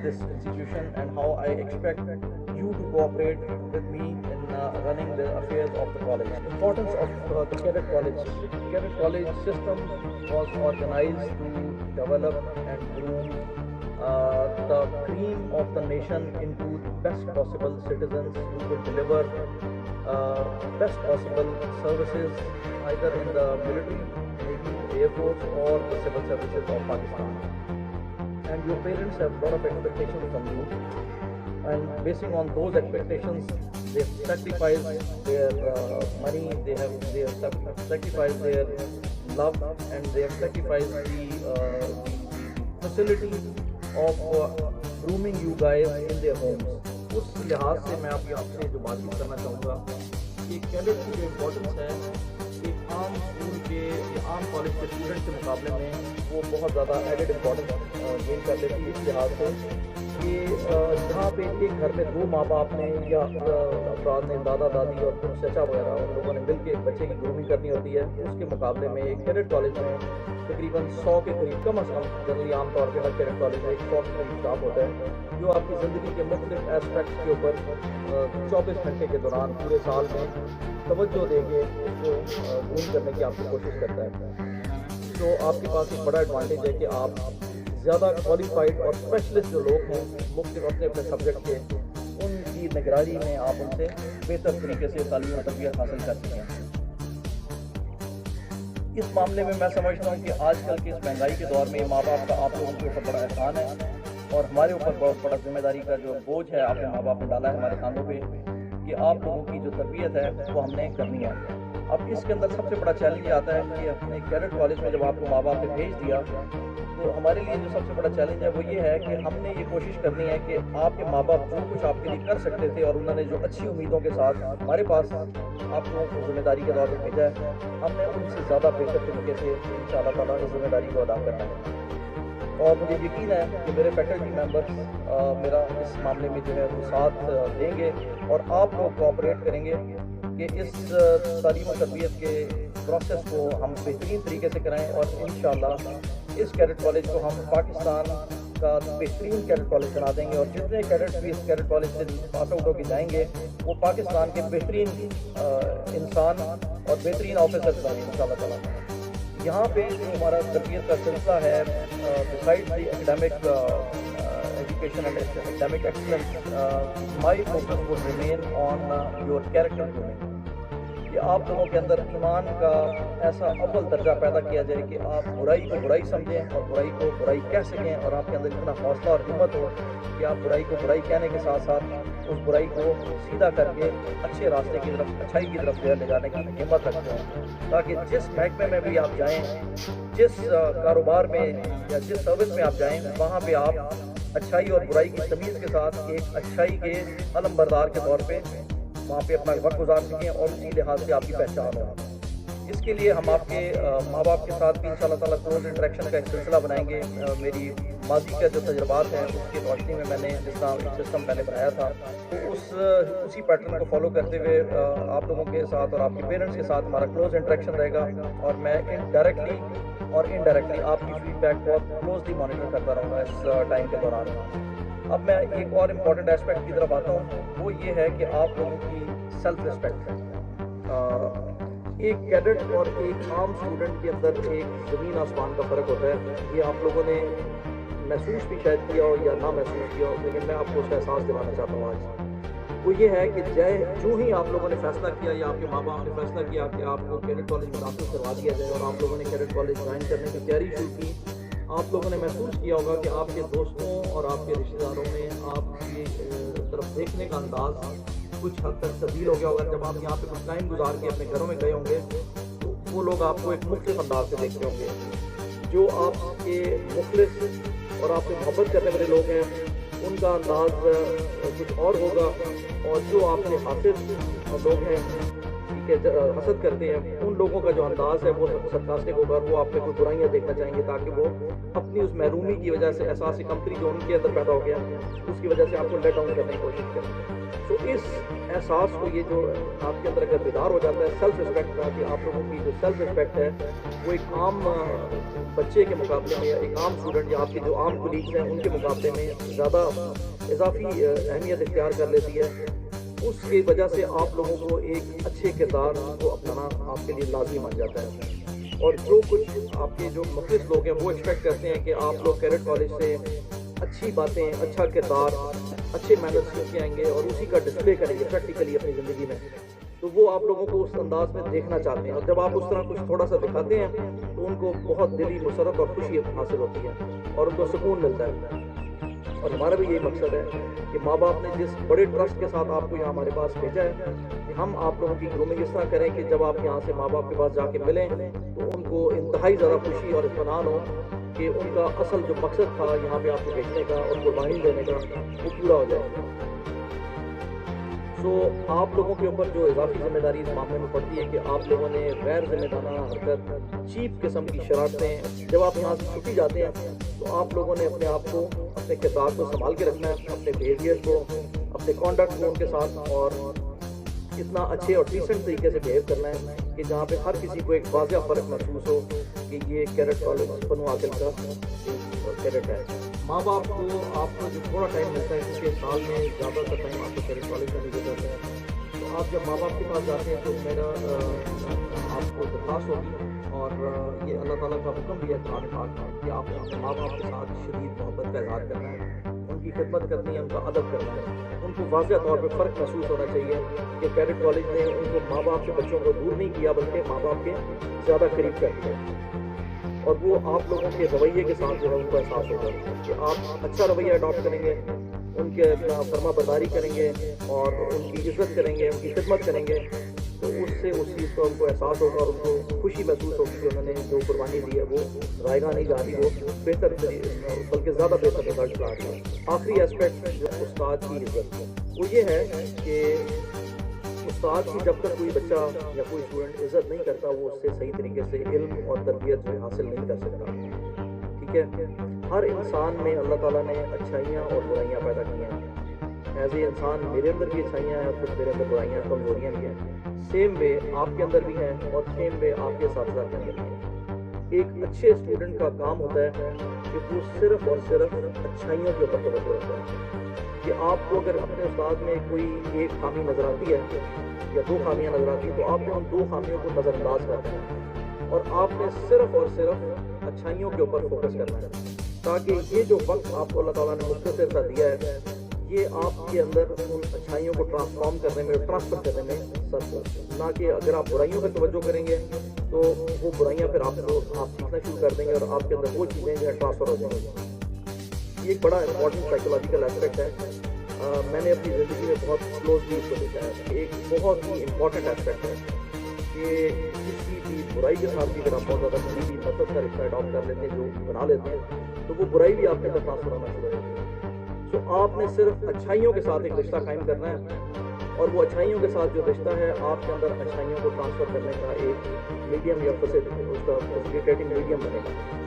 this institution and how I expect you to cooperate with me in running the affairs of the college. Importance of the Cadet College. Cadet College system was organized to develop and groom the cream of the nation into the best possible citizens who could deliver best possible services either in the military, Navy, Air Force or the civil services of Pakistan. And your parents have a lot of expectations from you, and basing on those expectations, they have sacrificed their money, they have sacrificed their love, and they have sacrificed the facility of grooming you guys in their homes. اس لحاظ سے میں آپ سے جو بات چیت کرنا چاہوں گا کہ کیڈٹ کی جو امپورٹنس ہے ایک عام اسکول کے یا عام کالج کے اسٹوڈنٹ کے مقابلے میں وہ بہت زیادہ ایڈڈ امپورٹنس گین کر لیتی ہے اس لحاظ سے کہ جہاں پہ ایک گھر میں دو ماں باپ نے یا افراد نے دادا دادی اور کچھ چچا وغیرہ ان لوگوں نے مل کے ایک بچے کی گرومنگ کرنی ہوتی ہے، اس کے مقابلے میں ایک کیڈٹ کالج میں تقریباً 100 کے قریب کم از کم جنرلی عام طور پہ ہر کیڈٹ کالج میں 100 کے قریب اسٹاف ہوتا ہے جو آپ کی زندگی کے مختلف ایسپیکٹس کے اوپر 24 گھنٹے کے دوران پورے سال میں توجہ دے کے اس کو گروم کرنے کی آپ کی کوشش کرتا ہے. تو آپ کے پاس ایک بڑا ایڈوانٹیج ہے کہ آپ زیادہ کوالیفائڈ اور اسپیشلسٹ جو لوگ ہیں مختلف اپنے اپنے سبجیکٹ کے ان کی نگرانی میں آپ ان سے بہتر طریقے سے تعلیم و تربیت حاصل کر سکیں. اس معاملے میں سمجھتا ہوں کہ آج کل کے اس مہنگائی کے دور میں ماں باپ کا آپ لوگوں کے اوپر بڑا احسان ہے اور ہمارے اوپر بہت بڑا ذمہ داری کا جو بوجھ ہے آپ نے ماں باپ نے ڈالا ہے ہمارے کاندھوں پہ کہ آپ لوگوں کی جو تربیت ہے وہ ہم نے کرنی ہے. اب اس کے اندر سب سے بڑا چیلنج یہ آتا ہے کہ اپنے کیڈٹ کالج میں جب آپ کو ماں باپ نے بھیج دیا تو ہمارے لیے جو سب سے بڑا چیلنج ہے وہ یہ ہے کہ ہم نے یہ کوشش کرنی ہے کہ آپ کے ماں باپ جو کچھ آپ کے لیے کر سکتے تھے اور انہوں نے جو اچھی امیدوں کے ساتھ ہمارے پاس آپ لوگوں کو ذمہ داری کے طور پہ بھیجا ہے ہم نے ان سے زیادہ بہتر طریقے سے ان شاء اللہ تعالیٰ اس ذمہ داری کو ادا کرنا ہے. اور مجھے یقین ہے کہ میرے فیکلٹی ممبرس میرا اس معاملے میں جو ہے وہ ساتھ دیں گے اور آپ لوگ کوآپریٹ کریں گے کہ اس تعلیم و تربیت کے پروسیس کو ہم بہترین طریقے سے کرائیں اور انشاءاللہ اس کیڈٹ کالج کو ہم پاکستان کا بہترین کیڈٹ کالج بنا دیں گے اور جتنے کیڈٹ بھی اس کیڈٹ کالج سے پاس آؤٹ ہو کے جائیں گے وہ پاکستان کے بہترین انسان اور بہترین آفیسرز بنیں گے ان شاء اللہ تعالیٰ. یہاں پہ جو ہمارا تربیت کا سلسلہ ہے beside the academic education and academic excellence my focus would remain on your character grooming کہ آپ لوگوں کے اندر ایمان کا ایسا اول درجہ پیدا کیا جائے کہ آپ برائی کو برائی سمجھیں اور برائی کو برائی کہہ سکیں اور آپ کے اندر اتنا حوصلہ اور ہمت ہو کہ آپ برائی کو برائی کہنے کے ساتھ ساتھ اس برائی کو سیدھا کر کے اچھے راستے کی طرف اچھائی کی طرف لے جانے کی ہمت رکھتے ہیں تاکہ جس محکمے میں بھی آپ جائیں جس کاروبار میں یا جس سروس میں آپ جائیں وہاں پہ آپ اچھائی اور برائی کی تمیز کے ساتھ ایک اچھائی کے علم بردار کے طور پہ وہاں پہ اپنا وقت گزار سکیں اور اسی لحاظ سے آپ کی پہچان ہو. اس کے لیے ہم آپ کے ماں باپ کے ساتھ بھی ان شاء اللہ تعالیٰ کلوز انٹریکشن کا ایک سلسلہ بنائیں گے. میری ماضی کا جو تجربات ہیں اس کی روشنی میں نے جس طرح ایک سسٹم پہلے بنایا تھا تو اسی پیٹرن کو فالو کرتے ہوئے آپ لوگوں کے ساتھ اور آپ کے پیرنٹس کے ساتھ ہمارا کلوز انٹریکشن رہے گا اور میں ڈائریکٹلی اور انڈائریکٹلی آپ کی فیڈ بیک بہت کلوزلی مانیٹر کرتا رہوں گا اس ٹائم کے دوران. اب میں ایک اور امپورٹنٹ ایسپیکٹ کی طرف آتا ہوں وہ یہ ہے کہ آپ لوگوں کی سیلف رسپیکٹ. ایک کیڈٹ اور ایک عام اسٹوڈنٹ کے اندر ایک زمین آسمان کا فرق ہوتا ہے. یہ آپ لوگوں نے محسوس بھی شاید کیا ہو یا نہ محسوس کیا ہو لیکن میں آپ کو اس کا احساس دلانا چاہتا ہوں آج. وہ یہ ہے کہ جو ہی آپ لوگوں نے فیصلہ کیا یا آپ کے ماں باپ نے فیصلہ کیا کہ آپ کو کیڈٹ کالج میں داخل کروا دیا جائے اور آپ لوگوں نے کیڈٹ کالج جوائن کرنے کی تیاری شروع کی آپ لوگوں نے محسوس کیا ہوگا کہ آپ کے دوستوں اور آپ کے رشتہ داروں میں آپ کی طرف دیکھنے کا انداز کچھ حد تک تبدیل ہو گیا ہوگا. جب آپ یہاں پہ کچھ ٹائم گزار کے اپنے گھروں میں گئے ہوں گے تو وہ لوگ آپ کو ایک مختلف انداز سے دیکھتے ہوں گے. جو آپ کے مخلص اور آپ سے محبت کرنے والے لوگ ہیں ان کا انداز کچھ اور ہوگا اور جو آپ کے حافظ لوگ ہیں ٹھیک ہے، حسد کرتے ہیں، ان لوگوں کا جو انداز ہے وہ سرکاسٹک ہوگا اور وہ آپ میں کوئی برائیاں دیکھنا چاہیں گے تاکہ وہ اپنی اس محرومی کی وجہ سے احساس کمتری جو ان کے اندر پیدا ہو گیا اس کی وجہ سے آپ کو لیٹ ڈاؤن کرنے کی کوشش کریں. تو اس احساس کو یہ جو آپ کے اندر اگر بیدار ہو جاتا ہے سیلف رسپیکٹ کا کہ آپ لوگوں کی جو سیلف رسپیکٹ ہے وہ ایک عام بچے کے مقابلے میں یا ایک عام اسٹوڈنٹ یا آپ کے جو عام کولیگس ہیں ان کے مقابلے میں زیادہ اضافی اہمیت اختیار کر لیتی ہے. اس کی وجہ سے آپ لوگوں کو ایک اچھے کردار کو اپنانا آپ کے لیے لازمی بن جاتا ہے. اور جو کچھ آپ کے جو مخلص لوگ ہیں وہ ایکسپیکٹ کرتے ہیں کہ آپ لوگ کیڈٹ کالج سے اچھی باتیں، اچھا کردار، اچھے مینرز سیکھ کے آئیں گے اور اسی کا ڈسپلے کریں گے پریکٹیکلی اپنی زندگی میں. تو وہ آپ لوگوں کو اس انداز میں دیکھنا چاہتے ہیں اور جب آپ اس طرح کچھ تھوڑا سا دکھاتے ہیں تو ان کو بہت دلی مسرت اور خوشی حاصل ہوتی ہے اور ان کو سکون ملتا ہے. اور ہمارا بھی یہی مقصد ہے کہ ماں باپ نے جس بڑے ٹرسٹ کے ساتھ آپ کو یہاں ہمارے پاس بھیجا ہے کہ ہم آپ لوگوں کی گرومنگ اس طرح کریں کہ جب آپ یہاں سے ماں باپ کے پاس جا کے ملیں تو ان کو انتہائی زیادہ خوشی اور اطمینان ہو کہ ان کا اصل جو مقصد تھا یہاں پہ آپ کو بھیجنے کا اور قربانی دینے کا وہ پورا ہو جائے. سو آپ لوگوں کے اوپر جو اضافی ذمہ داری اس معاملے میں پڑتی ہے کہ آپ لوگوں نے غیر ذمہ دارانہ حرکت، چیپ قسم کی شرارتیں، جب آپ یہاں سے چھٹی جاتے ہیں تو آپ لوگوں نے اپنے آپ کو، اپنے کردار کو سنبھال کے رکھنا ہے، اپنے بیہیویئر کو، اپنے کانڈکٹ کو ان کے ساتھ اور اتنا اچھے اور ڈیسنٹ طریقے سے بیہیو کرنا ہے کہ جہاں پہ ہر کسی کو ایک واضح فرق محسوس ہو کہ یہ کیڈٹ کالج بنو عاقل کا کیڈٹ ہے. ماں باپ کو آپ کو جو تھوڑا ٹائم ملتا ہے کیونکہ سال میں زیادہ تر ٹائم آپ کو کیڈٹ کالج میں مل جاتا ہے، تو آپ جب ماں باپ کے پاس جاتے ہیں تو میرا آپ کو درخواست ہوگی اور یہ اللہ تعالیٰ کا حکم بھی ہے قرآن پاک میں کہ آپ اپنے ماں باپ کے ساتھ شدید محبت کا اظہار کرنا ہے، ان کی خدمت کرنی ہے، ان کا ادب کرنا ہے. ان کو واضح طور پہ فرق محسوس ہونا چاہیے کہ کیڈٹ کالج نے ان کو ماں باپ سے بچوں کو دور نہیں کیا بلکہ ماں باپ کے زیادہ قریب کر دیا. اور وہ آپ لوگوں کے رویے کے ساتھ جو ہے ان کو احساس ہوگا کہ آپ اچھا رویہ اڈاپٹ کریں گے، ان کے اپنا فرما برداری کریں گے اور ان کی عزت کریں گے، ان کی خدمت کریں گے، تو اس سے اس چیز کا ان کو احساس ہوگا اور ان کو خوشی محسوس ہوگی کہ انہوں نے جو قربانی دی ہے وہ رائے گاہ نہیں جا رہی، وہ بہتر بلکہ زیادہ بہتر رزلٹ لا رہی ہے. آخری اسپیکٹ جو استاد کی عزت وہ یہ ہے کہ استاد کی جب تک کوئی بچہ یا کوئی اسٹوڈنٹ عزت نہیں کرتا وہ اس سے صحیح طریقے سے علم اور تربیت جو حاصل نہیں کر سکتا. ٹھیک ہے، ہر انسان میں اللہ تعالیٰ نے اچھائیاں اور برائیاں پیدا کی ہیں. ایز اے انسان میرے اندر بھی اچھائیاں ہیں اور کچھ میرے اندر برائیاں کمزوریاں بھی ہیں. سیم وے آپ کے اندر بھی ہیں اور سیم وے آپ کے اساتذہ کے اندر بھی ہیں. ایک اچھے اسٹوڈنٹ کا کام ہوتا ہے کہ وہ صرف اور صرف اچھائیوں کے اوپر توجہ رکھتا ہے کہ آپ کو اگر اپنے استاد میں کوئی ایک خامی نظر آتی ہے یا دو خامیاں نظر آتی ہیں تو آپ نے ان دو خامیوں کو نظر انداز کرنا ہے اور آپ نے صرف اور صرف اچھائیوں کے اوپر فوکس کرنا ہے تاکہ یہ جو وقت آپ کو اللہ تعالیٰ نے مختصر کا دیا ہے یہ آپ کے اندر ان اچھائیوں کو ٹرانسفارم کرنے میں، ٹرانسفر کرنے میں سر ہو. نہ کہ اگر آپ برائیوں پہ توجہ کریں گے تو وہ برائیاں پھر آپ سیکھنا شروع کر دیں گے اور آپ کے اندر وہ چیزیں جو ہے ٹرانسفر ہو جائیں گی. یہ ایک بڑا امپورٹنٹ سائیکولوجیکل اسپیکٹ ہے. میں نے اپنی زندگی میں بہت کلوزلی اس کو دیکھا ہے. ایک بہت ہی امپورٹنٹ اسپیکٹ ہے کہ کسی بھی برائی کے ساتھ بھی اگر آپ بہت زیادہ کسی بھی نفرت کا رشتہ اڈاپٹ کر لیتے ہیں، جو بنا لیتے ہیں، تو وہ برائی بھی آپ کے اندر ٹرانسفر ہونا شروع ہو جاتی ہے. تو آپ نے صرف اچھائیوں کے ساتھ ایک رشتہ قائم کرنا ہے اور وہ اچھائیوں کے ساتھ جو رشتہ ہے آپ کے اندر اچھائیوں کو ٹرانسفر کرنے کا ایک میڈیم یا اس کا فیسیلیٹیٹنگ میڈیم بنے گا.